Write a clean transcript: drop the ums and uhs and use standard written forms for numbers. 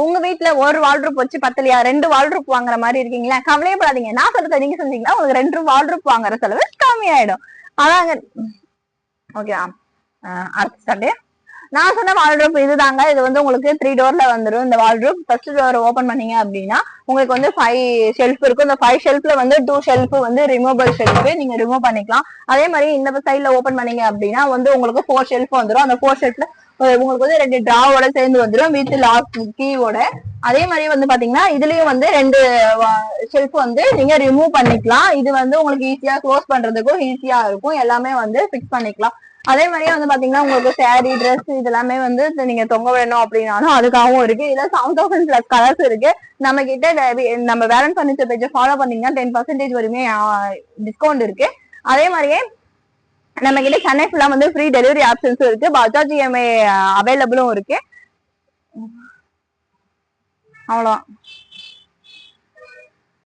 உங்க வீட்டுல ஒரு வால்ட்ரூப் வச்சு பத்தலையா 2 வால்ட்ரூப் வாங்குற மாதிரி இருக்கீங்களா, கவலையப்படாதீங்க. நான் சொல்றத நீங்க செஞ்சீங்கன்னா உங்களுக்கு 2 வால்ட்ரூப் வாங்குற செலவு கம்மியாயிடும். அதாங்க. ஓகே, அடுத்த சண்டே நான் சொன்ன வால்ட்ரூப் இதுதாங்க. இது வந்து உங்களுக்கு 3 டோர்ல வந்துடும். இந்த வால்ட்ரூப் ஃபர்ஸ்ட் டோர் ஓபன் பண்ணீங்க அப்படின்னா உங்களுக்கு வந்து 5 ஷெல்ஃப் இருக்கும். இந்த 5 ஷெல்ஃப்ல வந்து 2 ஷெல்ஃப் வந்து ரிமூவபிள் ஷெல்ஃப், நீங்க ரிமூவ் பண்ணிக்கலாம். அதே மாதிரி இந்த சைட்ல ஓபன் பண்ணீங்க அப்படின்னா வந்து உங்களுக்கு 4 ஷெல்ஃப் வந்துடும். அந்த 4 ஷெல்ஃப்ல உங்களுக்கு வந்து 2 டிராவோட சேர்ந்து வந்துடும் வித் லாக் கீயோட. அதே மாதிரி வந்து பாத்தீங்கன்னா இதுலயும் வந்து 2 ஷெல்ஃப் வந்து நீங்க ரிமூவ் பண்ணிக்கலாம். இது வந்து உங்களுக்கு ஈஸியா க்ளோஸ் பண்றதுக்கும் ஈஸியா இருக்கும். எல்லாமே வந்து பிக்ஸ் பண்ணிக்கலாம். அதே மாதிரியே வந்து பாத்தீங்கன்னா உங்களுக்கு சாரி, ட்ரெஸ் இது எல்லாமே வந்து நீங்க தொங்க விடணும் அப்படின்னாலும் அதுக்காகவும் இருக்கு. இதுல 7000+ கலர்ஸ் இருக்கு. நம்ம கிட்ட நம்ம வேலன் ஃபர்னிச்சர் பேஜை ஃபாலோ பண்ணீங்கன்னா 10% வரையுமே டிஸ்கவுண்ட் இருக்கு. அதே மாதிரியே நம்ம கிட்ட சென்னை ஃபுல்லா வந்து ஃப்ரீ டெலிவரி ஆப்ஷன்ஸும் இருக்கு. பஜாஜ் இஎம்ஐ அவைலபிளும் இருக்கு. அவ்வளவுதான்.